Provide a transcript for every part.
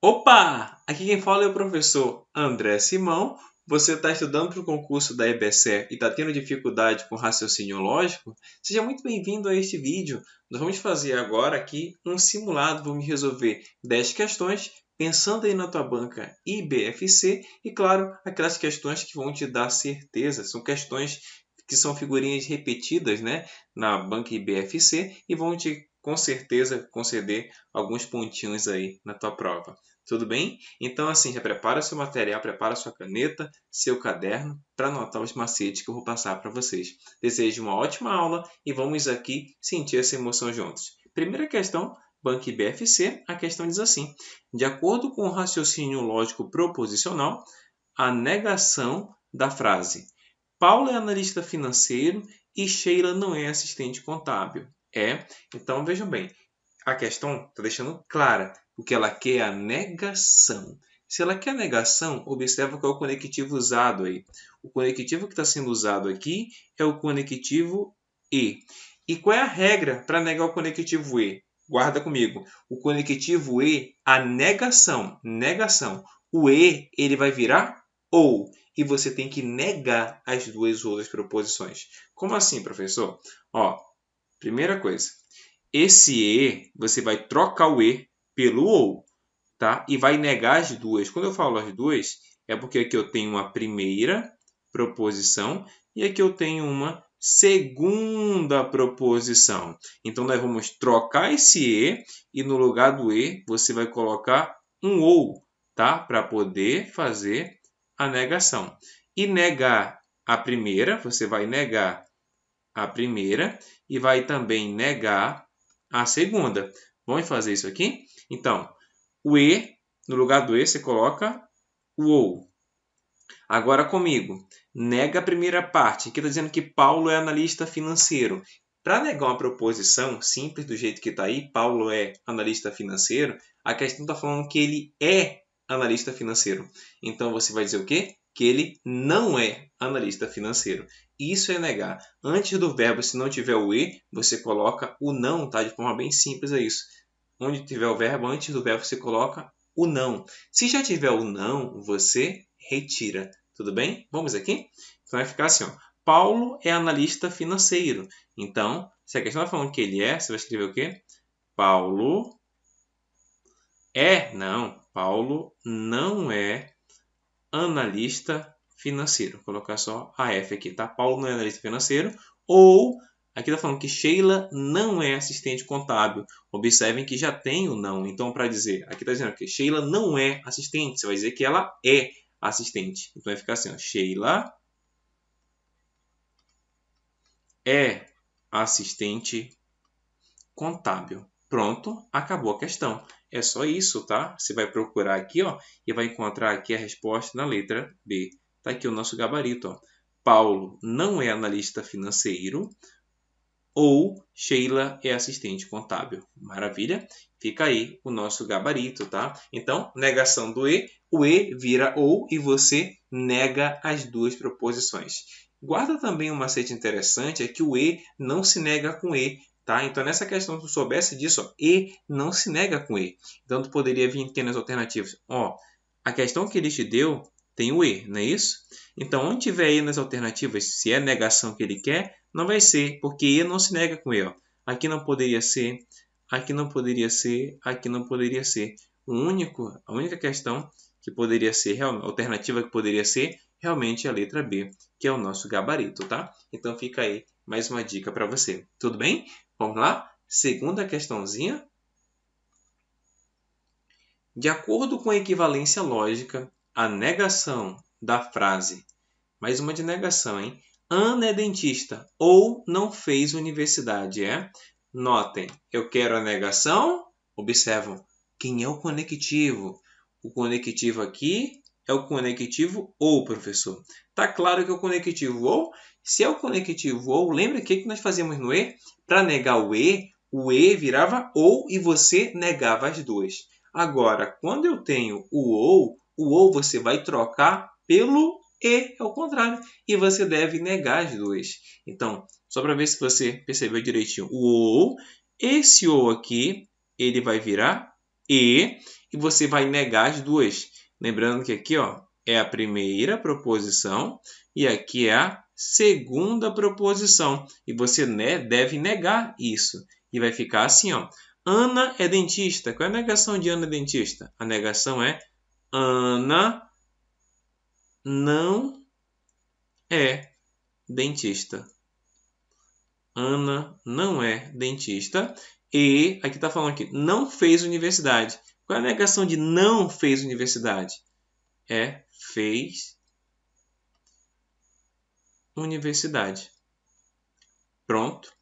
Opa! Aqui quem fala é o professor André Simão. Você está estudando para o concurso da EBSER e está tendo dificuldade com raciocínio lógico? Seja muito bem-vindo a este vídeo. Nós vamos fazer agora aqui um simulado. Vamos resolver 10 questões, pensando aí na tua banca IBFC e, claro, aquelas questões que vão te dar certeza. São questões que são figurinhas repetidas, né, na banca IBFC e vão te, com certeza, conceder alguns pontinhos aí na tua prova. Tudo bem? Então, assim, já prepara seu material, prepara sua caneta, seu caderno para anotar os macetes que eu vou passar para vocês. Desejo uma ótima aula e vamos aqui sentir essa emoção juntos. Primeira questão, Banco IBFC, a questão diz assim: de acordo com o raciocínio lógico proposicional, a negação da frase Paulo é analista financeiro e Sheila não é assistente contábil. Então vejam bem, a questão está deixando clara. O que ela quer é a negação. Se ela quer a negação, observa qual é o conectivo usado aí. O conectivo que está sendo usado aqui é o conectivo E. E qual é a regra para negar o conectivo E? Guarda comigo. O conectivo E, a negação. Negação. O E, ele vai virar ou. E você tem que negar as duas outras proposições. Como assim, professor? Primeira coisa. Esse E, você vai trocar o E pelo OU, tá? E vai negar as duas. Quando eu falo as duas, é porque aqui eu tenho uma primeira proposição e aqui eu tenho uma segunda proposição. Então, nós vamos trocar esse E e no lugar do E, você vai colocar um OU, tá? Para poder fazer a negação. E negar a primeira, você vai negar a primeira e vai também negar a segunda. Vamos fazer isso aqui? Então, o E, no lugar do E, você coloca o OU. Agora comigo, nega a primeira parte. Aqui está dizendo que Paulo é analista financeiro. Para negar uma proposição simples do jeito que está aí, Paulo é analista financeiro, a questão está falando que ele é analista financeiro. Então você vai dizer o quê? Que ele não é analista financeiro. Isso é negar. Antes do verbo, se não tiver o E, você coloca o não, tá? De forma bem simples é isso. Onde tiver o verbo, antes do verbo você coloca o não. Se já tiver o não, você retira. Tudo bem? Vamos aqui? Então vai ficar assim, ó. Paulo é analista financeiro. Então, se a questão está falando que ele é, você vai escrever o quê? Paulo é, não. Paulo não é analista financeiro. Vou colocar só a F aqui, tá? Paulo não é analista financeiro. Ou, aqui está falando que Sheila não é assistente contábil. Observem que já tem o não. Então, para dizer, aqui está dizendo que Sheila não é assistente. Você vai dizer que ela é assistente. Então, vai ficar assim, ó. Sheila é assistente contábil. Pronto, acabou a questão. É só isso, tá? Você vai procurar aqui, ó, e vai encontrar aqui a resposta na letra B. Tá aqui o nosso gabarito, ó. Paulo não é analista financeiro ou Sheila é assistente contábil. Maravilha? Fica aí o nosso gabarito, tá? Então, negação do E, o E vira ou e você nega as duas proposições. Guarda também um macete interessante, é que o E não se nega com E, tá? Então, nessa questão, se tu soubesse disso, ó, E não se nega com E. Então, tu poderia vir aqui nas alternativas. Ó, a questão que ele te deu tem o E, não é isso? Então, onde tiver E nas alternativas, se é negação que ele quer, não vai ser, porque E não se nega com E. Ó. Aqui não poderia ser, aqui não poderia ser, aqui não poderia ser. A única questão que poderia ser, a alternativa que poderia ser, realmente é a letra B, que é o nosso gabarito, tá? Então fica aí mais uma dica para você. Tudo bem? Vamos lá? Segunda questãozinha. De acordo com a equivalência lógica, a negação da frase, mais uma de negação, hein? Ana é dentista ou não fez universidade, é? Notem, eu quero a negação. Observam quem é o conectivo. O conectivo aqui é o conectivo ou, professor. Tá claro que é o conectivo ou? Se é o conectivo ou, lembra o que nós fazíamos no E? Para negar o E virava ou e você negava as duas. Agora, quando eu tenho o ou você vai trocar pelo E, é o contrário. E você deve negar as duas. Então, só para ver se você percebeu direitinho. O ou, esse ou aqui, ele vai virar E. e você vai negar as duas. Lembrando que aqui, ó, é a primeira proposição e aqui é a segunda proposição. E você deve negar isso. E vai ficar assim, ó. Ana é dentista. Qual é a negação de Ana é dentista? A negação é Ana não é dentista. Ana não é dentista. E aqui está falando aqui, não fez universidade. Qual é a negação de não fez universidade? É fez universidade. Pronto.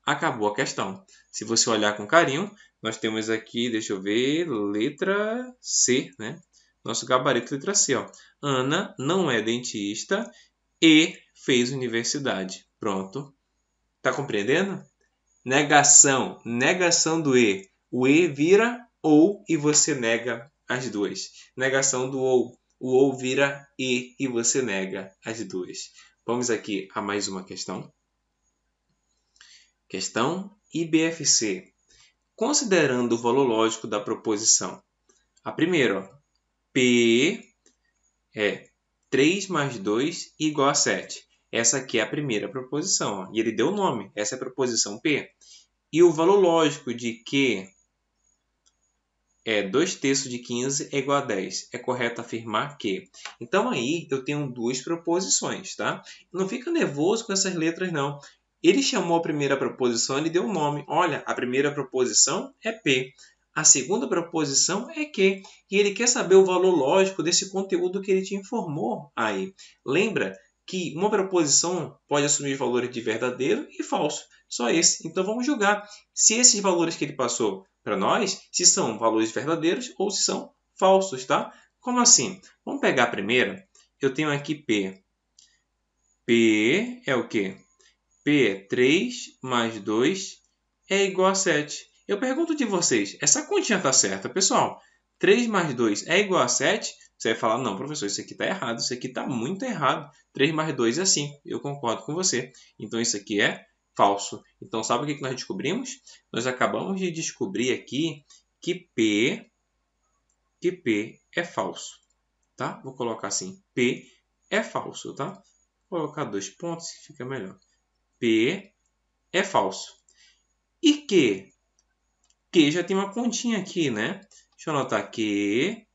Acabou a questão. Se você olhar com carinho, nós temos aqui, deixa eu ver, letra C, né? Nosso gabarito, letra C, ó. Ana não é dentista e fez universidade. Pronto. Tá compreendendo? Negação. Negação do E. O E vira ou e você nega as duas. Negação do ou. O ou vira e você nega as duas. Vamos aqui a mais uma questão. Questão IBFC. Considerando o valor lógico da proposição. A primeira, ó, P é 3 mais 2 igual a 7. Essa aqui é a primeira proposição. Ó, e ele deu o nome. Essa é a proposição P. E o valor lógico de Q é 2/3 de 15 é igual a 10. É correto afirmar que. Então aí eu tenho duas proposições, tá? Não fica nervoso com essas letras, não. Ele chamou a primeira proposição, ele deu o nome. Olha, a primeira proposição é P. A segunda proposição é Q. E ele quer saber o valor lógico desse conteúdo que ele te informou aí. Lembra que uma proposição pode assumir valores de verdadeiro e falso. Só esse. Então vamos julgar se esses valores que ele passou para nós, se são valores verdadeiros ou se são falsos, tá? Como assim? Vamos pegar a primeira. Eu tenho aqui P. P é o quê? P é 3 mais 2 é igual a 7. Eu pergunto de vocês, essa continha está certa, pessoal? 3 mais 2 é igual a 7? Você vai falar, não, professor, isso aqui está errado, isso aqui está muito errado. 3 mais 2 é 5. Eu concordo com você. Então, isso aqui é falso. Então, sabe o que nós descobrimos? Nós acabamos de descobrir aqui que P é falso. Tá? Vou colocar assim, P é falso, tá? Vou colocar 2 pontos que fica melhor. P é falso. E Q? Q já tem uma continha aqui, né? Deixa eu anotar que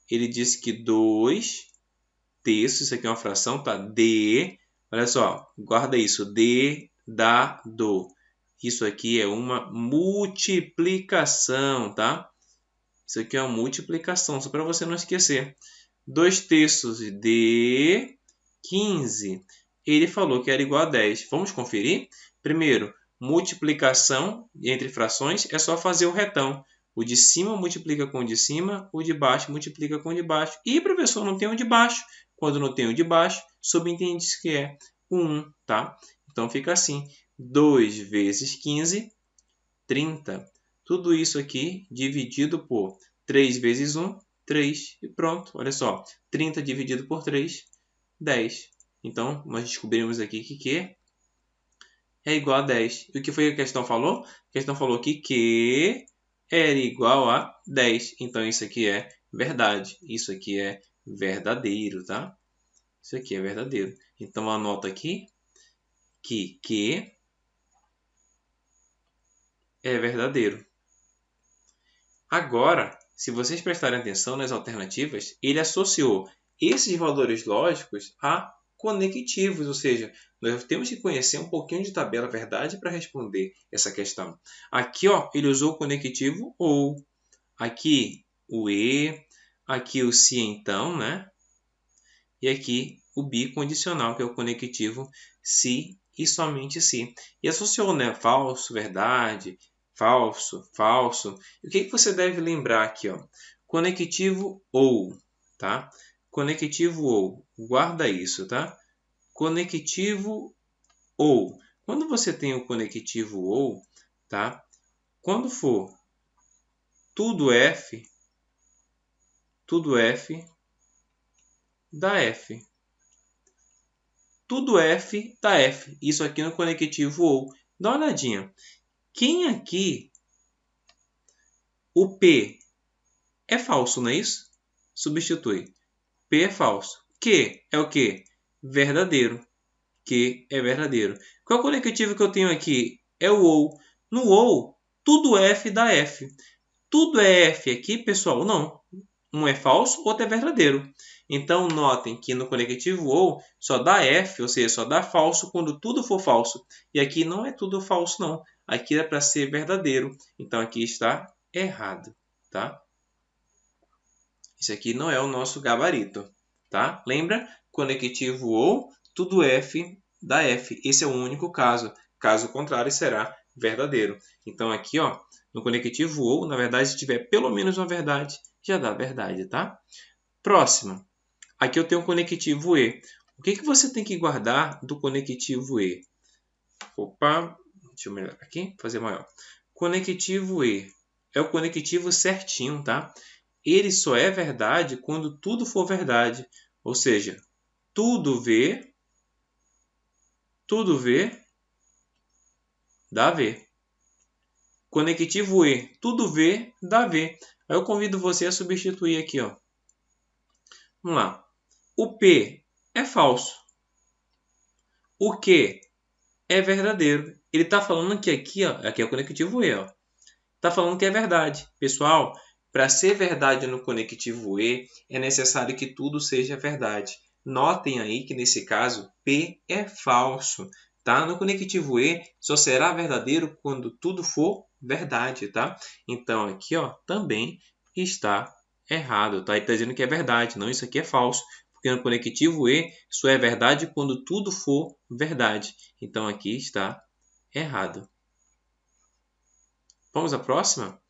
ele disse que 2/3, isso aqui é uma fração, tá? D, olha só, guarda isso, D dado. Isso aqui é uma multiplicação, tá? Isso aqui é uma multiplicação, só para você não esquecer. 2/3 de 15. Ele falou que era igual a 10. Vamos conferir? Primeiro, multiplicação entre frações é só fazer o retão. O de cima multiplica com o de cima, o de baixo multiplica com o de baixo. E, professor, não tem o de baixo. Quando não tem o de baixo, subentende que é 1, tá? Então, fica assim. 2 vezes 15, 30. Tudo isso aqui dividido por 3 vezes 1, 3. E pronto, olha só. 30 dividido por 3, 10. Então, nós descobrimos aqui que Q é igual a 10. E o que foi que a questão falou? A questão falou que Q era igual a 10. Então, isso aqui é verdade. Isso aqui é verdadeiro, tá? Isso aqui é verdadeiro. Então, anota aqui que Q é verdadeiro. Agora, se vocês prestarem atenção nas alternativas, ele associou esses valores lógicos a conectivos, ou seja, nós temos que conhecer um pouquinho de tabela verdade para responder essa questão. Aqui, ó, ele usou o conectivo ou, aqui o e, aqui o se então, né? E aqui o bicondicional, que é o conectivo se e somente se. E associou, né? Falso, verdade, falso, falso. E o que você deve lembrar aqui, ó? Conectivo ou, tá? Conectivo ou, guarda isso, tá? Conectivo ou. Quando você tem o conectivo ou, tá? Quando for tudo F dá F. Tudo F dá F. Isso aqui no conectivo ou. Dá uma olhadinha. Quem aqui O P é falso, não é isso? Substitui. P é falso. Q é o quê? Verdadeiro. Q é verdadeiro. Qual é o conectivo que eu tenho aqui? É o OU. No OU, tudo F dá F. Tudo é F aqui, pessoal? Não. Um é falso, outro é verdadeiro. Então, notem que no conectivo OU só dá F, ou seja, só dá falso quando tudo for falso. E aqui não é tudo falso, não. Aqui é para ser verdadeiro. Então, aqui está errado, tá? Isso aqui não é o nosso gabarito, tá? Lembra? Conectivo OU, tudo F dá F. Esse é o único caso. Caso contrário, será verdadeiro. Então, aqui, ó, no conectivo OU, na verdade, se tiver pelo menos uma verdade, já dá verdade, tá? Próxima. Aqui eu tenho o conectivo E. O que você tem que guardar do conectivo E? Opa, deixa eu melhorar aqui, fazer maior. Conectivo E é o conectivo certinho, tá? Ele só é verdade quando tudo for verdade. Ou seja, tudo V, dá V. Conectivo E, tudo V, dá V. Aí eu convido você a substituir aqui, ó. Vamos lá. O P é falso. O Q é verdadeiro. Ele está falando que aqui, ó, aqui é o conectivo E, ó. Está falando que é verdade. Pessoal, para ser verdade no conectivo E, é necessário que tudo seja verdade. Notem aí que nesse caso, P é falso. Tá? No conectivo E, só será verdadeiro quando tudo for verdade. Tá? Então, aqui ó, também está errado. Tá? Ele está dizendo que é verdade. Não, isso aqui é falso. Porque no conectivo E, só é verdade quando tudo for verdade. Então, aqui está errado. Vamos à próxima?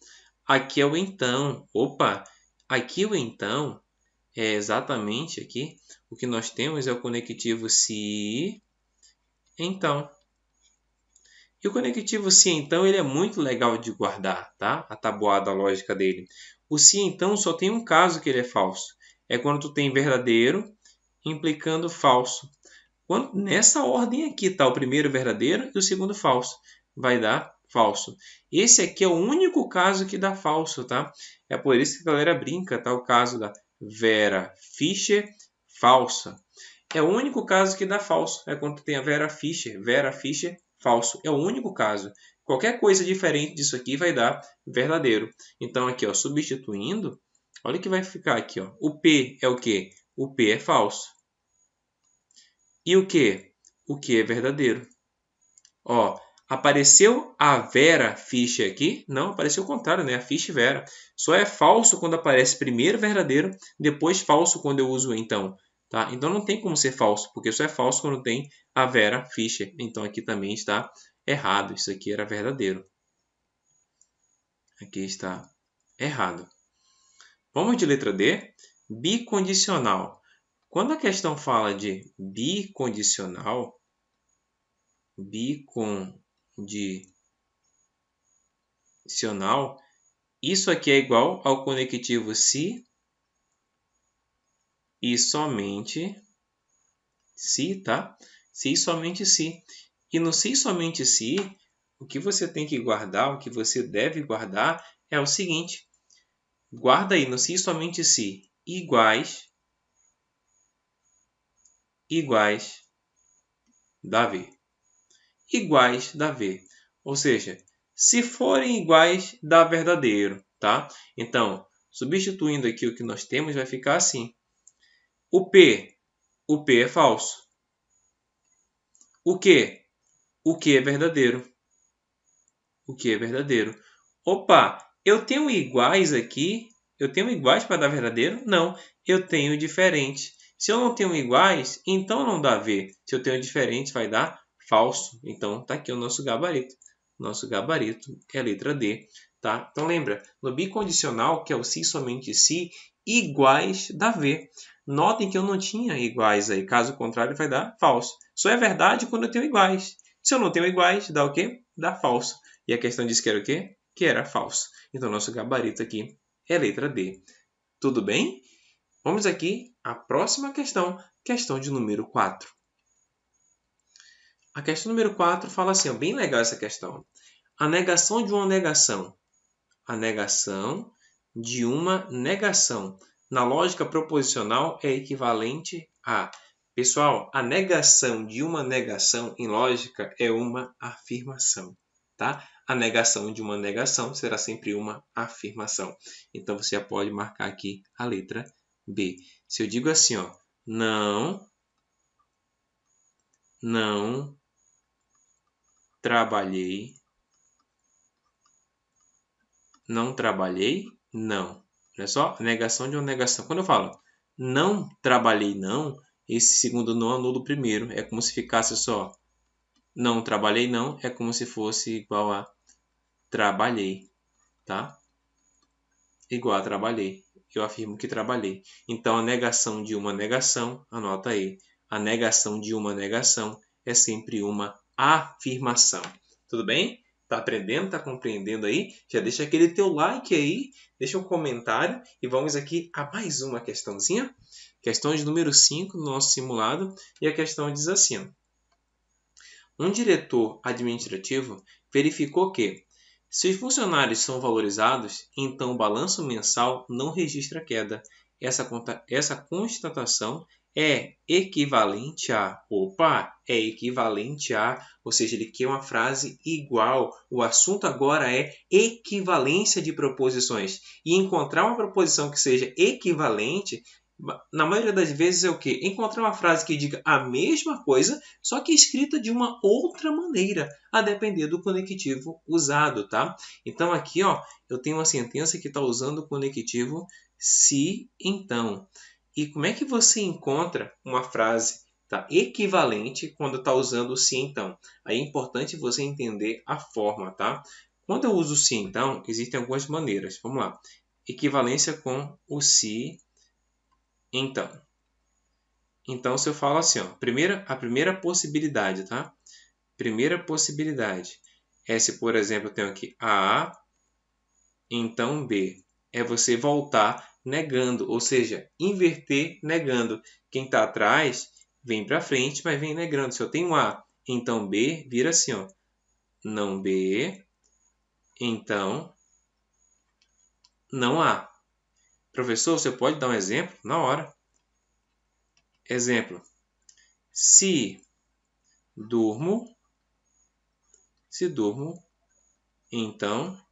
Aqui é o então. Opa! Aqui o então é exatamente aqui. O que nós temos é o conectivo se, então. E o conectivo se, então, ele é muito legal de guardar, tá? A tabuada lógica dele. O se, então, só tem um caso que ele é falso. É quando tu tem verdadeiro implicando falso. Nessa ordem aqui está o primeiro verdadeiro e o segundo falso. Vai dar falso. Esse aqui é o único caso que dá falso, tá? É por isso que a galera brinca, tá? O caso da Vera Fischer, falsa. É o único caso que dá falso. É quando tem a Vera Fischer, falso. É o único caso. Qualquer coisa diferente disso aqui vai dar verdadeiro. Então aqui, ó, substituindo, olha o que vai ficar aqui, ó. O P é o quê? O P é falso. E o que? O que é verdadeiro. Ó, apareceu a Vera Fischer aqui? Não, apareceu o contrário, né? A Fischer Vera. Só é falso quando aparece primeiro verdadeiro, depois falso quando eu uso então. Tá? Então não tem como ser falso, porque só é falso quando tem a Vera Fischer. Então aqui também está errado. Isso aqui era verdadeiro. Aqui está errado. Vamos de letra D. Bicondicional. Quando a questão fala de bicondicional, isso aqui é igual ao conectivo se e somente se, tá? Se e somente se. E no se e somente se, o que você tem que guardar, o que você deve guardar é o seguinte. Guarda aí no se e somente se iguais dá V. Iguais dá V. Ou seja, se forem iguais, dá verdadeiro, tá? Então, substituindo aqui o que nós temos, vai ficar assim. O P é falso. O Q é verdadeiro. O que é verdadeiro. Opa, eu tenho iguais aqui? Eu tenho iguais para dar verdadeiro? Não, eu tenho diferente. Se eu não tenho iguais, então não dá V. Se eu tenho diferente, vai dar falso. Então, está aqui o nosso gabarito. Nosso gabarito é a letra D. Tá? Então, lembra, no bicondicional, que é o se somente se, iguais dá V. Notem que eu não tinha iguais aí. Caso contrário, vai dar falso. Só é verdade quando eu tenho iguais. Se eu não tenho iguais, dá o quê? Dá falso. E a questão disse que era o quê? Que era falso. Então, nosso gabarito aqui é a letra D. Tudo bem? Vamos aqui à próxima questão. Questão de número 4. A questão número 4 fala assim, ó, bem legal essa questão. A negação de uma negação. a negação de uma negação. Na lógica proposicional é equivalente a... Pessoal, a negação de uma negação em lógica é uma afirmação, tá? A negação de uma negação será sempre uma afirmação. Então, você já pode marcar aqui a letra B. Se eu digo assim, ó, não trabalhei, não. Olha só, a negação de uma negação. Quando eu falo não trabalhei, não, esse segundo não anula o primeiro. É como se ficasse só não trabalhei, não. É como se fosse igual a trabalhei, tá? Igual a trabalhei. Eu afirmo que trabalhei. Então, a negação de uma negação, anota aí. A negação de uma negação é sempre uma afirmação. Tudo bem? Tá aprendendo? Tá compreendendo aí? Já deixa aquele teu like aí, deixa um comentário e vamos aqui a mais uma questãozinha. Questão de número 5 no nosso simulado. E a questão diz assim: um diretor administrativo verificou que, se os funcionários são valorizados, então o balanço mensal não registra queda. Essa constatação é equivalente a... Opa! É equivalente a... Ou seja, ele quer uma frase igual. O assunto agora é equivalência de proposições. E encontrar uma proposição que seja equivalente, na maioria das vezes é o quê? Encontrar uma frase que diga a mesma coisa, só que escrita de uma outra maneira, a depender do conectivo usado, tá? Então aqui, ó, eu tenho uma sentença que está usando o conectivo se, então. E como é que você encontra uma frase, tá, equivalente quando está usando o se, então? Aí é importante você entender a forma, tá? Quando eu uso o se, então, existem algumas maneiras. Vamos lá. Equivalência com o se, então. Então, se eu falo assim, ó, a primeira possibilidade, tá? Primeira possibilidade é se, por exemplo, eu tenho aqui A, então B. É você voltar negando, ou seja, inverter negando. Quem está atrás vem para frente, mas vem negando. Se eu tenho A, então B, vira assim, ó. Não B, então não A. Professor, você pode dar um exemplo? Na hora. Exemplo. Se durmo, então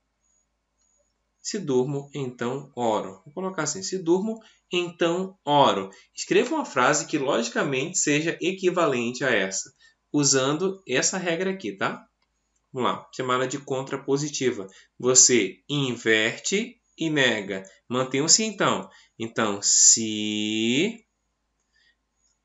oro. Vou colocar assim, se durmo, então oro. Escreva uma frase que logicamente seja equivalente a essa, usando essa regra aqui, tá? Vamos lá, chamada de contrapositiva. Você inverte e nega. Mantenha-se então. Então, se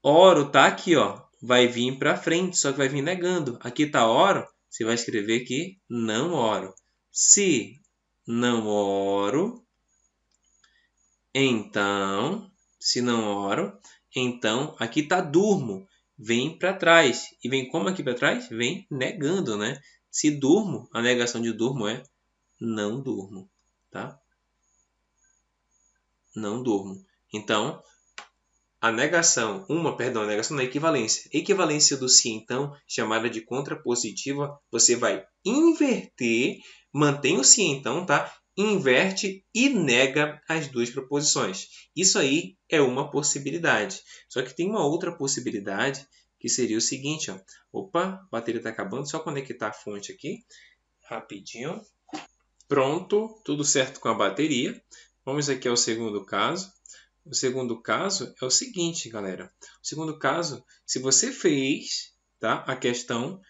oro tá aqui, ó, vai vir para frente, só que vai vir negando. Aqui tá oro, você vai escrever aqui não oro. Se não oro, então, se não oro, então aqui está durmo. Vem para trás. E vem como aqui para trás? Vem negando, né? Se durmo, a negação de durmo é não durmo, tá? Não durmo. Então, a negação da equivalência. Equivalência do se, então, chamada de contrapositiva, você vai inverter, mantém o se, então, tá? Inverte e nega as duas proposições. Isso aí é uma possibilidade. Só que tem uma outra possibilidade que seria o seguinte, ó. Opa, a bateria está acabando, só conectar a fonte aqui, rapidinho. Pronto, tudo certo com a bateria. Vamos aqui ao segundo caso. O segundo caso é o seguinte, galera. O segundo caso, se você fez, tá, a questão,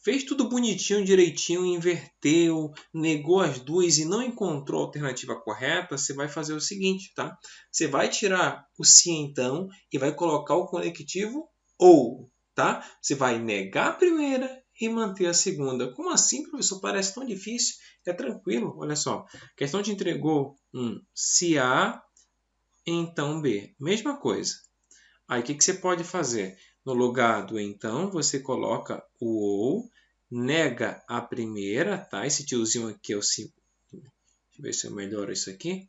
fez tudo bonitinho, direitinho, inverteu, negou as duas e não encontrou a alternativa correta, você vai fazer o seguinte, tá? Você vai tirar o se então e vai colocar o conectivo ou, tá? Você vai negar a primeira e manter a segunda. Como assim, professor? Parece tão difícil. É tranquilo, olha só. A questão te entregou um se A, então B. Mesma coisa. Aí o que você pode fazer? No lugar do então, você coloca o ou, nega a primeira, tá? Esse tiozinho aqui é o sim. Deixa eu ver se eu melhoro isso aqui.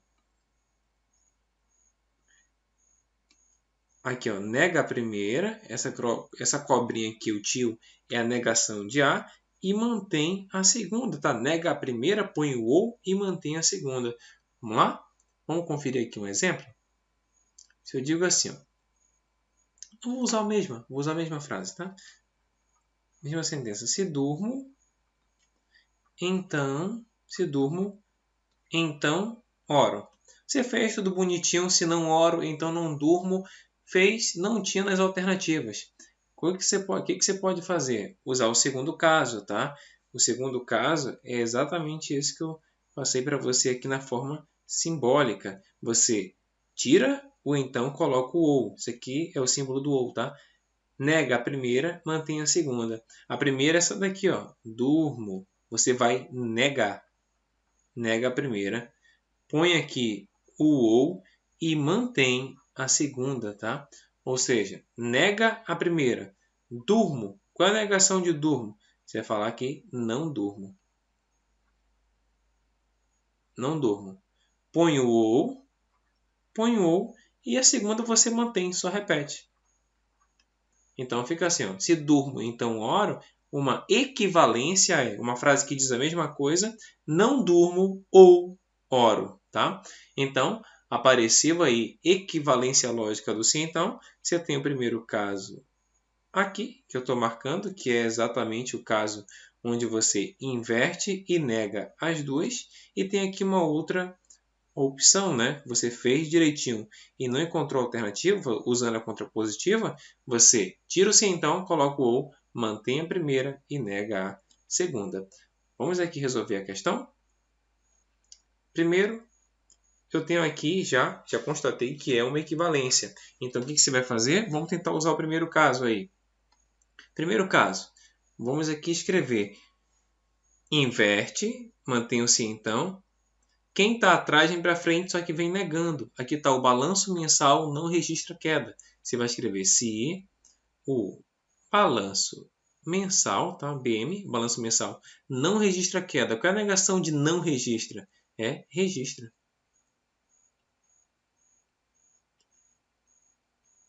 Aqui, ó, nega a primeira. Essa cobrinha aqui, o tio, é a negação de A. e mantém a segunda, tá? Nega a primeira, põe o ou e mantém a segunda. Vamos lá? Vamos conferir aqui um exemplo? Se eu digo assim, ó, eu vou usar a mesma frase, tá? Mesma sentença. Se durmo, então oro. Você fez tudo bonitinho, se não oro, então não durmo. Fez, não tinha nas alternativas. O que você pode fazer? Usar o segundo caso, tá? O segundo caso é exatamente esse que eu passei para você aqui na forma simbólica. Você tira o então, coloca o ou. Isso aqui é o símbolo do ou, tá? Nega a primeira, mantém a segunda. A primeira é essa daqui, ó. Durmo. Você vai negar. Nega a primeira. Põe aqui o ou e mantém a segunda, tá? Ou seja, nega a primeira. Durmo. Qual é a negação de durmo? Você vai falar aqui, não durmo. Não durmo. Põe o ou e a segunda você mantém, só repete. Então fica assim, ó, se durmo, então oro. Uma equivalência é uma frase que diz a mesma coisa, não durmo ou oro, tá? Então, apareceu aí equivalência lógica do sim, então, você tem o primeiro caso aqui, que eu estou marcando, que é exatamente o caso onde você inverte e nega as duas, e tem aqui uma outra opção, né? Você fez direitinho e não encontrou alternativa usando a contrapositiva, você tira o sim então, coloca o ou, mantém a primeira e nega a segunda. Vamos aqui resolver a questão? Primeiro, eu tenho aqui já constatei que é uma equivalência. Então, o que você vai fazer? Vamos tentar usar o primeiro caso aí. Primeiro caso, vamos aqui escrever inverte, mantém o sim então, quem está atrás vem para frente, só que vem negando. Aqui está o balanço mensal não registra queda. Você vai escrever se o balanço mensal, tá? BM, balanço mensal, não registra queda. Qual é a negação de não registra? É registra.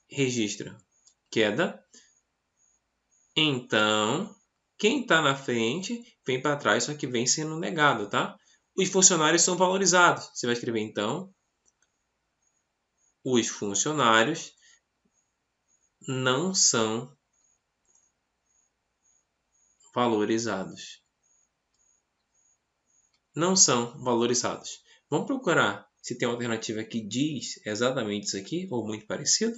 Registra queda. Então, quem está na frente vem para trás, só que vem sendo negado, tá? Os funcionários são valorizados. Você vai escrever então os funcionários não são valorizados. Não são valorizados. Vamos procurar se tem uma alternativa que diz exatamente isso aqui, ou muito parecido.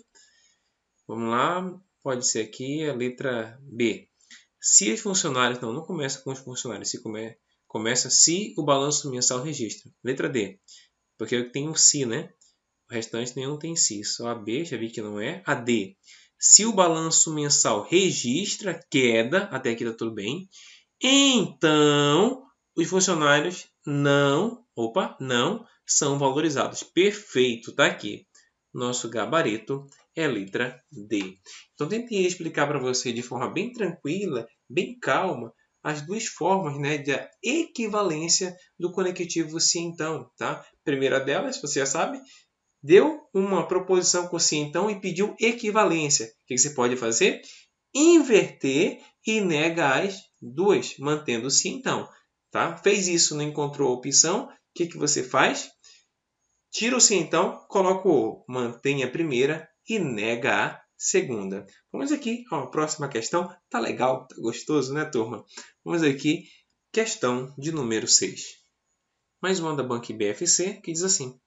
Vamos lá, pode ser aqui a letra B. Se os funcionários, não começa com os funcionários, começa se o balanço mensal registra. Letra D, porque eu tenho se, né? O restante nenhum tem si, só a B, já vi que não é. A D, se o balanço mensal registra queda, até aqui está tudo bem, então os funcionários não são valorizados. Perfeito, tá aqui. Nosso gabarito é a letra D. Então, tentei explicar para você de forma bem tranquila, bem calma, as duas formas, né, de equivalência do conectivo se então, tá? Primeira delas, você já sabe, deu uma proposição com se então e pediu equivalência. O que você pode fazer? Inverter e nega as duas, mantendo se então. Tá? Fez isso, não encontrou a opção, o que você faz? Tira o se então, coloca o mantém a primeira e nega a segunda. Vamos aqui, ó, a próxima questão. Tá legal, tá gostoso, né, turma? Vamos aqui, questão de número 6. Mais uma da Banco BFC, que diz assim.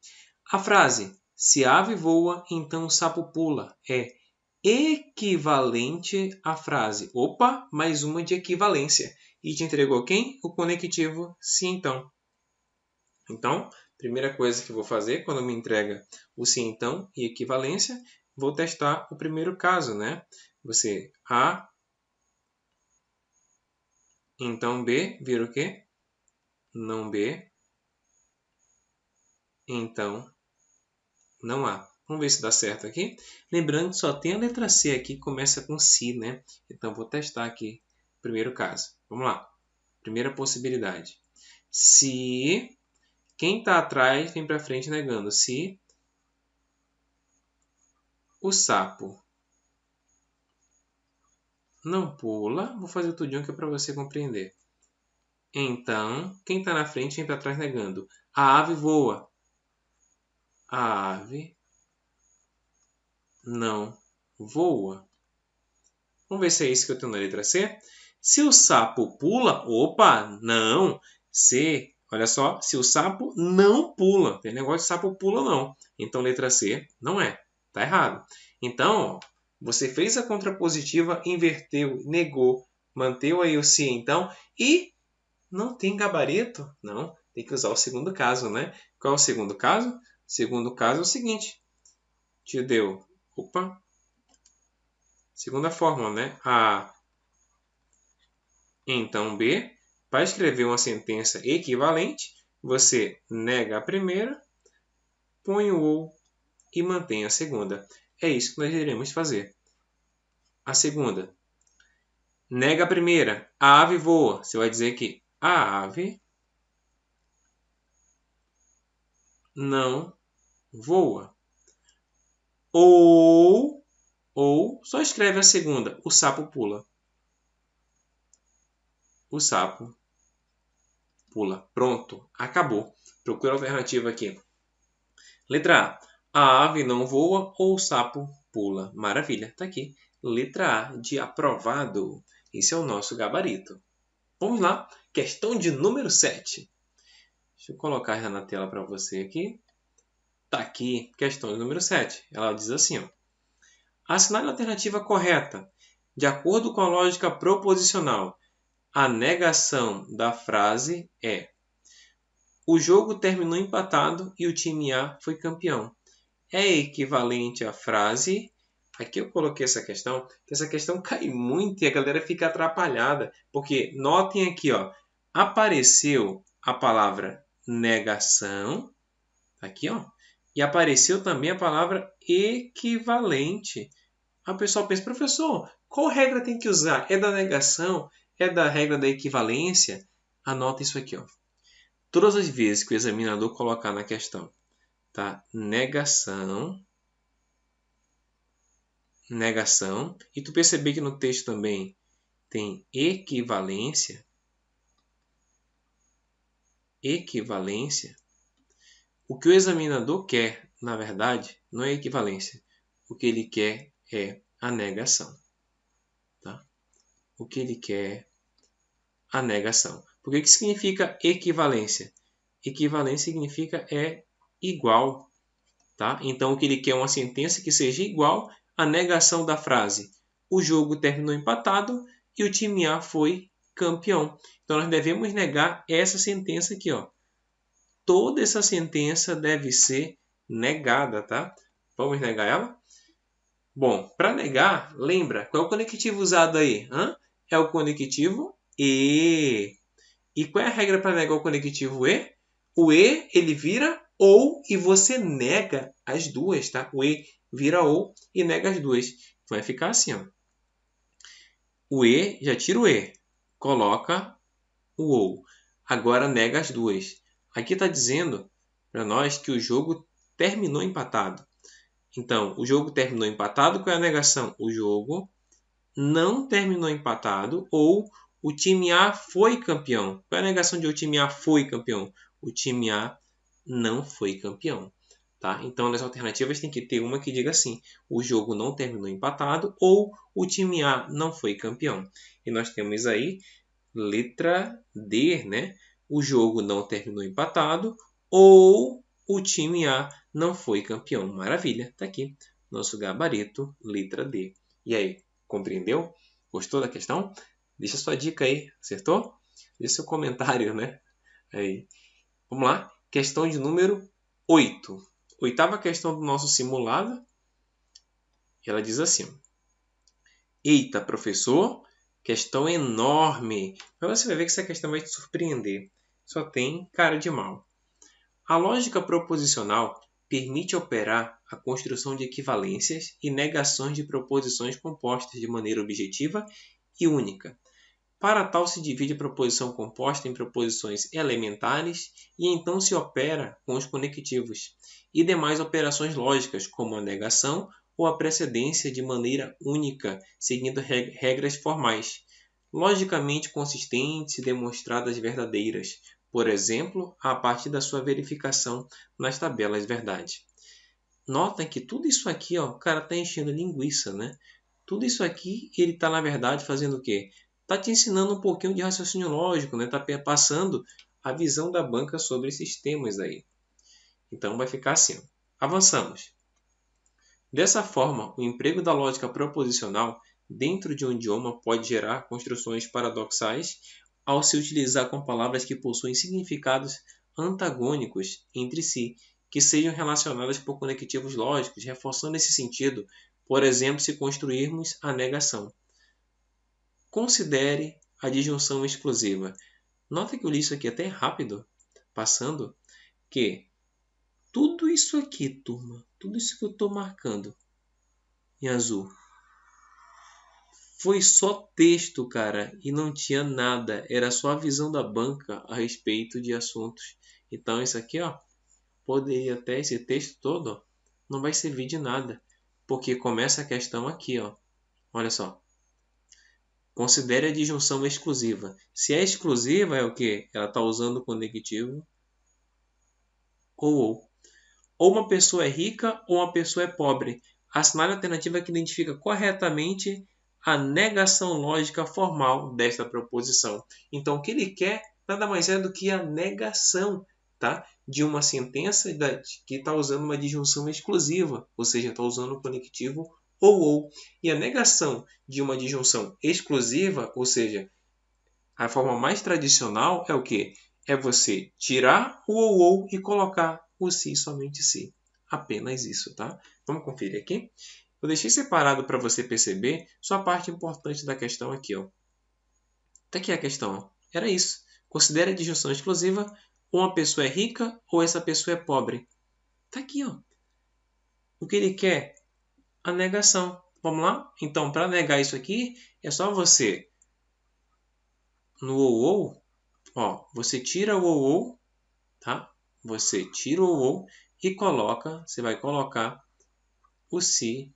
A frase, se a ave voa, então o sapo pula, é equivalente à frase. Opa, mais uma de equivalência. E te entregou quem? O conectivo se então. Então, primeira coisa que eu vou fazer quando me entrega o se então e equivalência, vou testar o primeiro caso, né? Você A, então B, vira o quê? Não B, então não A. Vamos ver se dá certo aqui. Lembrando que só tem a letra C aqui que começa com si, né? Então, vou testar aqui o primeiro caso. Vamos lá. Primeira possibilidade. Se quem está atrás vem para frente negando. Se o sapo não pula. Vou fazer tudinho que é para você compreender. Então, quem está na frente vem para trás negando. A ave voa. A ave não voa. Vamos ver se é isso que eu tenho na letra C. Se o sapo pula, opa, não. C, olha só, se o sapo não pula. Tem negócio de sapo pula não. Então letra C não é. Tá errado. Então, ó, você fez a contrapositiva, inverteu, negou, manteve aí o se então e não tem gabarito? Não, tem que usar o segundo caso, né? Qual é o segundo caso? O segundo caso é o seguinte. Te deu, opa, segunda fórmula, né? A, então B. Para escrever uma sentença equivalente, você nega a primeira, põe o ou e mantém a segunda. É isso que nós iremos fazer. A segunda. Nega a primeira. A ave voa. Você vai dizer que a ave não voa. Ou só escreve a segunda. O sapo pula. O sapo pula. Pronto. Acabou. Procura a alternativa aqui. Letra A. A ave não voa ou o sapo pula. Maravilha. Está aqui. Letra A de aprovado. Esse é o nosso gabarito. Vamos lá. Questão de número 7. Deixa eu colocar ela na tela para você aqui. Está aqui. Questão de número 7. Ela diz assim, ó. Assinale a alternativa correta. De acordo com a lógica proposicional, a negação da frase é: o jogo terminou empatado e o time A foi campeão. É equivalente à frase... Aqui eu coloquei essa questão, que essa questão cai muito e a galera fica atrapalhada. Porque notem aqui, ó, apareceu a palavra negação, aqui, ó, e apareceu também a palavra equivalente. A pessoa pensa, professor, qual regra tem que usar? É da negação? É da regra da equivalência? Anota isso aqui, ó. Todas as vezes que o examinador colocar na questão, tá? Negação, e tu perceber que no texto também tem equivalência, o que o examinador quer, na verdade, não é equivalência. O que ele quer é a negação. Tá? O que ele quer é a negação. Por que significa equivalência? Equivalência significa é igual. Tá? Então, o que ele quer é uma sentença que seja igual à negação da frase. O jogo terminou empatado e o time A foi campeão. Então, nós devemos negar essa sentença aqui. Ó. Toda essa sentença deve ser negada. Tá? Vamos negar ela? Bom, para negar, lembra, qual é o conectivo usado aí? É o conectivo E. E qual é a regra para negar o conectivo E? O E, ele vira ou e você nega as duas, tá? O E vira ou e nega as duas. Vai ficar assim, ó. O E, já tira o E, coloca o ou. Agora nega as duas. Aqui está dizendo para nós que o jogo terminou empatado. Então, o jogo terminou empatado, qual é a negação? O jogo não terminou empatado ou o time A foi campeão. Qual é a negação de o time A foi campeão? O time A não foi campeão. Tá? Então, nas alternativas tem que ter uma que diga assim: o jogo não terminou empatado ou o time A não foi campeão. E nós temos aí letra D, né? O jogo não terminou empatado ou o time A não foi campeão. Maravilha, tá aqui. Nosso gabarito, letra D. E aí, compreendeu? Gostou da questão? Deixa sua dica aí, acertou? Deixa seu comentário, né? Aí. Vamos lá, questão de número 8. Oitava questão do nosso simulado. Ela diz assim: eita, professor, questão enorme. Mas você vai ver que essa questão vai te surpreender. Só tem cara de mal. A lógica proposicional permite operar a construção de equivalências e negações de proposições compostas de maneira objetiva e única. Para tal, se divide a proposição composta em proposições elementares e então se opera com os conectivos e demais operações lógicas, como a negação ou a precedência de maneira única, seguindo regras formais, logicamente consistentes e demonstradas verdadeiras, por exemplo, a partir da sua verificação nas tabelas verdade. Nota que tudo isso aqui, ó, o cara está enchendo linguiça, né? Tudo isso aqui, ele está, na verdade, fazendo o quê? Está te ensinando um pouquinho de raciocínio lógico, né? Está passando a visão da banca sobre esses temas aí. Então, vai ficar assim. Avançamos. Dessa forma, o emprego da lógica proposicional dentro de um idioma pode gerar construções paradoxais ao se utilizar com palavras que possuem significados antagônicos entre si, que sejam relacionadas por conectivos lógicos, reforçando esse sentido, por exemplo, se construirmos a negação. Considere a disjunção exclusiva. Nota que eu li isso aqui até rápido, passando, que tudo isso aqui, turma, tudo isso que eu estou marcando em azul, foi só texto, cara, e não tinha nada. Era só a visão da banca a respeito de assuntos. Então isso aqui, ó, poderia até esse texto todo, ó, não vai servir de nada, porque começa a questão aqui, ó. Olha só. Considere a disjunção exclusiva. Se é exclusiva, é o quê? Ela está usando o conectivo ou. Ou uma pessoa é rica ou uma pessoa é pobre. Assinale a alternativa que identifica corretamente a negação lógica formal desta proposição. Então, o que ele quer nada mais é do que a negação, tá, de uma sentença que está usando uma disjunção exclusiva, ou seja, está usando o conectivo ou. E a negação de uma disjunção exclusiva, ou seja, a forma mais tradicional é o quê? É você tirar o ou e colocar o se, somente se. Apenas isso, tá? Vamos conferir aqui? Eu deixei separado para você perceber só a parte importante da questão aqui, ó. Tá aqui a questão. Era isso. Considere a disjunção exclusiva. Uma pessoa é rica ou essa pessoa é pobre. Tá aqui, ó. O que ele quer? A negação. Vamos lá? Então, para negar isso aqui, é só você no ou, ó, você tira o ou, tá? Você tira o ou e coloca, você vai colocar o se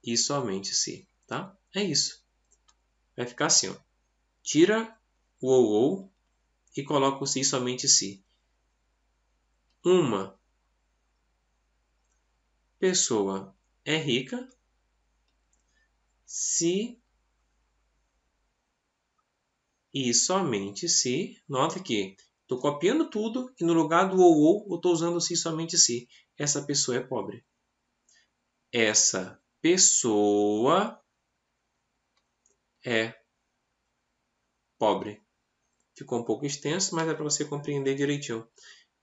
e somente se, tá? É isso. Vai ficar assim, ó. Tira o ou e coloca o se e somente se. Uma pessoa é rica se e somente se. Nota que estou copiando tudo e no lugar do ou eu estou usando o se e somente se. Essa pessoa é pobre. Essa pessoa é pobre. Ficou um pouco extenso, mas é para você compreender direitinho.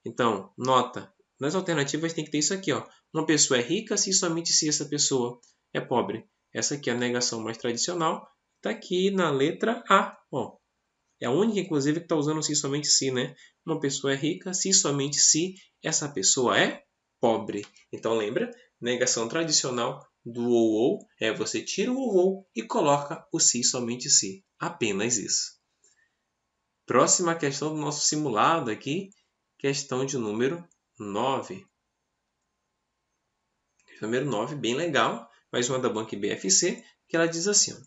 Então, nota. Nas alternativas tem que ter isso aqui, ó. Uma pessoa é rica se somente se essa pessoa é pobre. Essa aqui é a negação mais tradicional. Está aqui na letra A. Ó. É a única, inclusive, que está usando se somente se, né? Uma pessoa é rica se somente se essa pessoa é pobre. Então, lembra? Negação tradicional do ou é você tira o ou e coloca o se somente se. Apenas isso. Próxima questão do nosso simulado aqui, questão de número 9. Questão número 9, bem legal, mais uma da banca BFC, que ela diz assim: ó,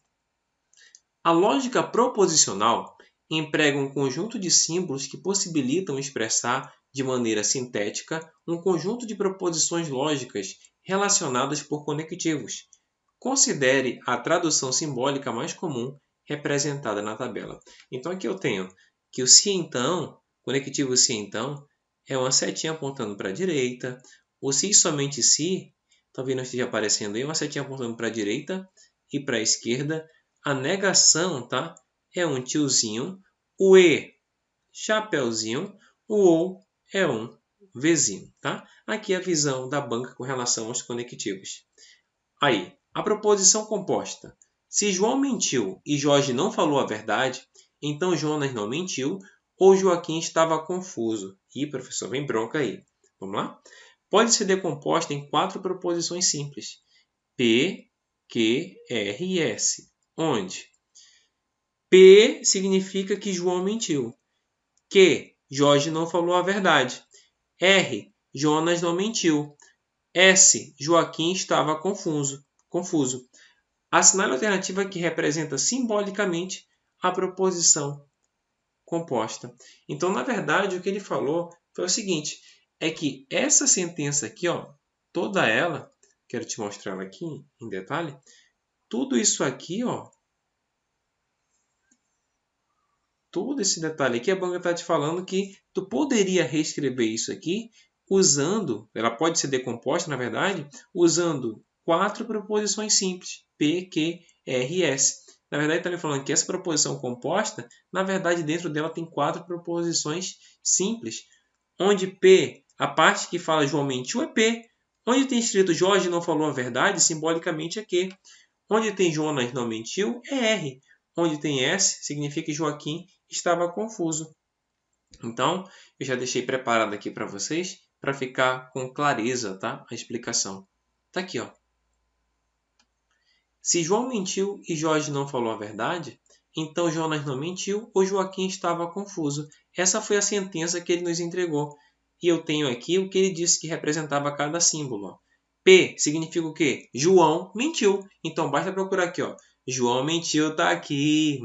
a lógica proposicional emprega um conjunto de símbolos que possibilitam expressar de maneira sintética um conjunto de proposições lógicas relacionadas por conectivos. Considere a tradução simbólica mais comum representada na tabela. Então aqui eu tenho que o se então, conectivo se então, é uma setinha apontando para a direita. O se somente se, talvez não esteja aparecendo aí, uma setinha apontando para a direita e para a esquerda. A negação, tá? É um tiozinho. O e, chapeuzinho. O ou é um vizinho, tá? Aqui é a visão da banca com relação aos conectivos. Aí, a proposição composta. Se João mentiu e Jorge não falou a verdade, então Jonas não mentiu ou Joaquim estava confuso. Ih, professor, vem bronca aí. Vamos lá? Pode ser decomposta em 4 proposições simples. P, Q, R e S. Onde P significa que João mentiu. Q, Jorge não falou a verdade. R, Jonas não mentiu. S. Joaquim estava confuso. Assinale a alternativa que representa simbolicamente a proposição composta. Então, na verdade, o que ele falou foi o seguinte, é que essa sentença aqui, ó, toda ela, quero te mostrar ela aqui em detalhe, tudo isso aqui, ó, todo esse detalhe aqui, a banca está te falando que tu poderia reescrever isso aqui usando, ela pode ser decomposta, na verdade, usando 4 proposições simples, P, Q, R e S. Na verdade, está me falando que essa proposição composta, na verdade, dentro dela tem 4 proposições simples, onde P, a parte que fala João mentiu é P, onde tem escrito Jorge não falou a verdade, simbolicamente é Q. Onde tem Jonas não mentiu é R. Onde tem S, significa que Joaquim estava confuso. Então, eu já deixei preparado aqui para vocês, para ficar com clareza, tá? A explicação. Tá aqui, ó. Se João mentiu e Jorge não falou a verdade, então Jonas não mentiu ou Joaquim estava confuso. Essa foi a sentença que ele nos entregou. E eu tenho aqui o que ele disse que representava cada símbolo. Ó. P significa o quê? João mentiu. Então basta procurar aqui, ó. João mentiu, tá aqui.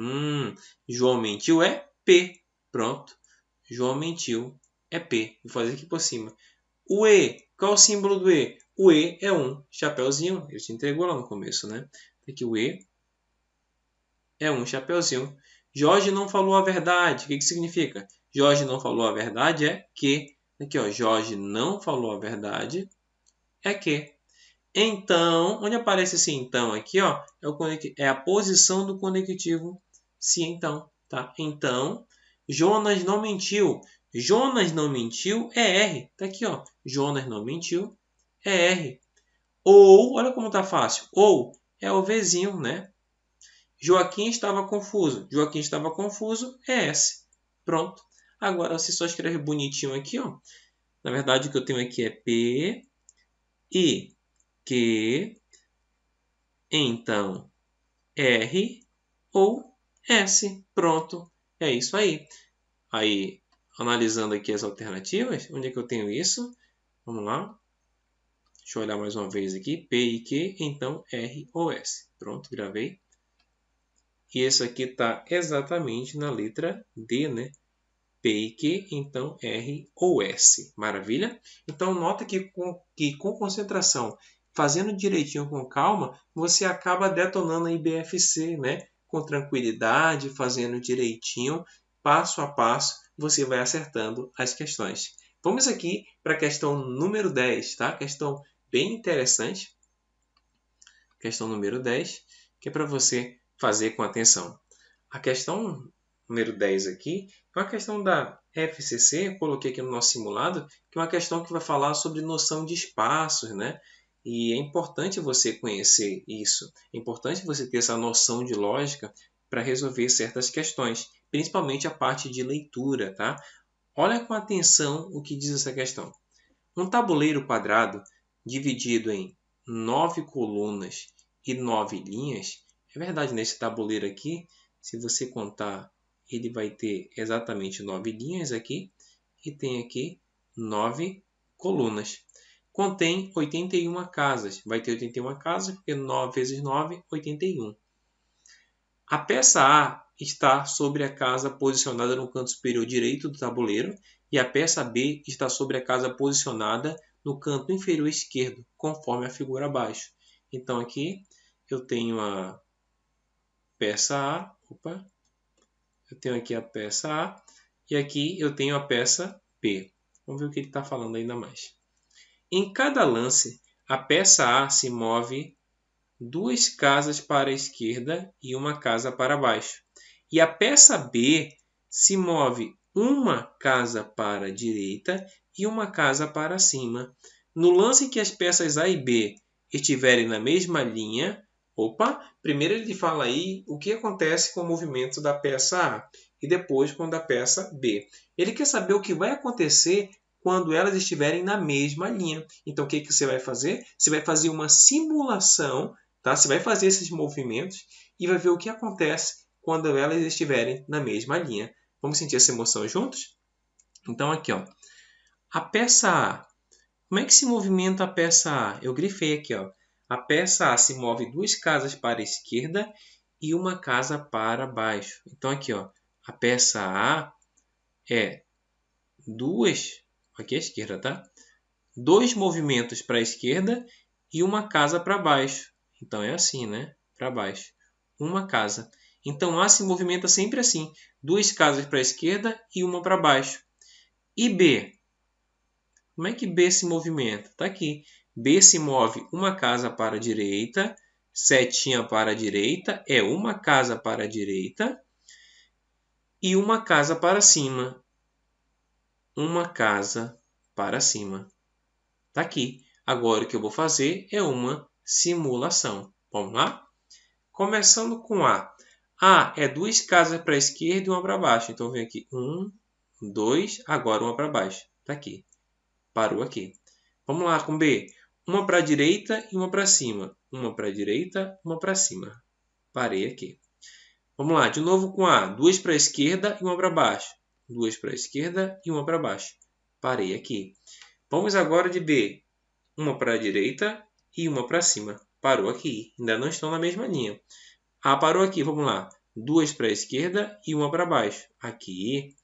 João mentiu é P. Pronto. João mentiu é P. Vou fazer aqui por cima. O E, qual é o símbolo do E? O E é um chapeuzinho. Ele te entregou lá no começo, né? Aqui o E é um chapeuzinho. Jorge não falou a verdade. O que significa? Jorge não falou a verdade é que. Aqui, ó. Jorge não falou a verdade é que. Então, onde aparece esse então aqui, ó, é a posição do conectivo se então, tá? Então, Jonas não mentiu. Jonas não mentiu é R. Tá aqui, ó. Jonas não mentiu é R. Ou, olha como tá fácil. Ou é o Vzinho, né? Joaquim estava confuso. Joaquim estava confuso é S. Pronto. Agora você só escreve bonitinho aqui, ó. Na verdade, o que eu tenho aqui é P e Q, então R ou S. Pronto. É isso aí. Aí, analisando aqui as alternativas, onde é que eu tenho isso? Vamos lá. Deixa eu olhar mais uma vez aqui. P e Q, então R ou S. Pronto, gravei. E esse aqui está exatamente na letra D, né? P e Q, então R ou S. Maravilha? Então, nota que com concentração, fazendo direitinho com calma, você acaba detonando a IBFC, né? Com tranquilidade, fazendo direitinho, passo a passo, você vai acertando as questões. Vamos aqui para a questão número 10, tá? Questão bem interessante. Questão número 10, que é para você fazer com atenção. A questão número 10 aqui é uma questão da FCC, eu coloquei aqui no nosso simulado, que é uma questão que vai falar sobre noção de espaços, né? E é importante você conhecer isso, é importante você ter essa noção de lógica para resolver certas questões, principalmente a parte de leitura, tá? Olha com atenção o que diz essa questão. Um tabuleiro quadrado dividido em 9 colunas e 9 linhas, é verdade, nesse tabuleiro aqui, se você contar, ele vai ter exatamente 9 linhas aqui e tem aqui 9 colunas. Contém 81 casas, vai ter 81 casas, porque 9 vezes 9, 81. A peça A está sobre a casa posicionada no canto superior direito do tabuleiro e a peça B está sobre a casa posicionada no canto inferior esquerdo, conforme a figura abaixo. Então aqui eu tenho a peça A, eu tenho aqui a peça A e aqui eu tenho a peça B. Vamos ver o que ele está falando ainda mais. Em cada lance, a peça A se move 2 casas para a esquerda e uma casa para baixo. E a peça B se move uma casa para a direita e uma casa para cima. No lance em que as peças A e B estiverem na mesma linha, primeiro ele fala aí o que acontece com o movimento da peça A e depois com o da peça B. Ele quer saber o que vai acontecer quando elas estiverem na mesma linha. Então, o que você vai fazer? Você vai fazer uma simulação, tá? Você vai fazer esses movimentos e vai ver o que acontece quando elas estiverem na mesma linha. Vamos sentir essa emoção juntos? Então, aqui, ó. A peça A Como é que se movimenta a peça A? Eu grifei aqui, ó. A peça A se move 2 casas para a esquerda e 1 casa para baixo. Então, aqui, ó, a peça A é 2, aqui à esquerda, tá? 2 movimentos para a esquerda e 1 casa para baixo. Então, é assim, né? Para baixo. 1 casa. Então, A se movimenta sempre assim. 2 casas para a esquerda e 1 para baixo. E B? Como é que B se movimenta? Está aqui. B se move 1 casa para a direita, setinha para a direita, é 1 casa para a direita e 1 casa para cima. 1 casa para cima. Está aqui. Agora o que eu vou fazer é uma simulação. Vamos lá? Começando com A. A é 2 casas para a esquerda e 1 para baixo. Então, vem aqui. 1, 2, agora 1 para baixo. Está aqui. Parou aqui. Vamos lá com B. 1 para a direita e 1 para cima. 1 para a direita, 1 para cima. Parei aqui. Vamos lá, de novo com A. 2 para a esquerda e 1 para baixo. 2 para a esquerda e 1 para baixo. Parei aqui. Vamos agora de B. 1 para a direita e 1 para cima. Parou aqui. Ainda não estão na mesma linha. A parou aqui. Vamos lá. 2 para a esquerda e 1 para baixo. Aqui.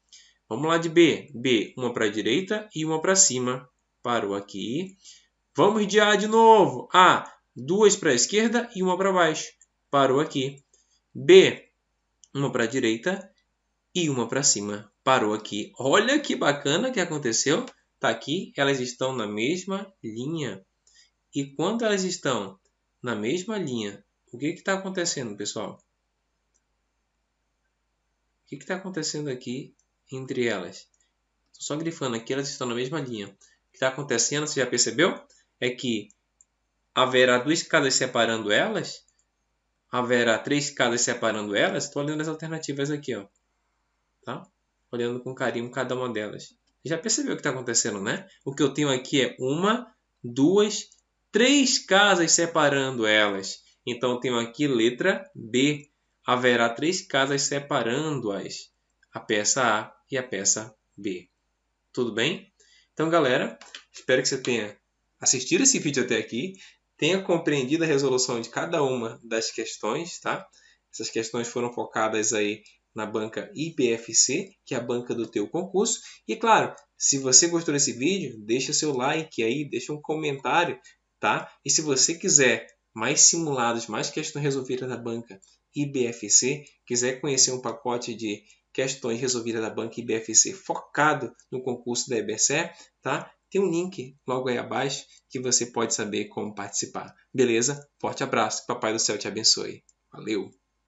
Vamos lá de B. B, 1 para a direita e 1 para cima. Parou aqui. Vamos de A de novo. A, 2 para a esquerda e 1 para baixo. Parou aqui. B, 1 para a direita e 1 para cima. Parou aqui. Olha que bacana que aconteceu. Está aqui. Elas estão na mesma linha. E quando elas estão na mesma linha, o que está acontecendo, pessoal? O que está acontecendo aqui entre elas? Estou só grifando aqui, elas estão na mesma linha. O que está acontecendo, você já percebeu? É que haverá 2 casas separando elas. Haverá 3 casas separando elas. Estou olhando as alternativas aqui, ó. Tá? Olhando com carinho cada uma delas. Já percebeu o que está acontecendo, né? O que eu tenho aqui é 1, 2, 3 casas separando elas. Então, eu tenho aqui letra B. Haverá 3 casas separando-as. A peça A e a peça B. Tudo bem? Então, galera, espero que você tenha assistido esse vídeo até aqui, tenha compreendido a resolução de cada uma das questões, tá? Essas questões foram focadas aí na banca IBFC, que é a banca do teu concurso. E, claro, se você gostou desse vídeo, deixa seu like aí, deixa um comentário, tá? E se você quiser mais simulados, mais questões resolvidas da banca IBFC, quiser conhecer um pacote de questões resolvidas da banca IBFC focado no concurso da EBSER, tá? Tem um link logo aí abaixo que você pode saber como participar. Beleza? Forte abraço. Que Papai do Céu te abençoe. Valeu!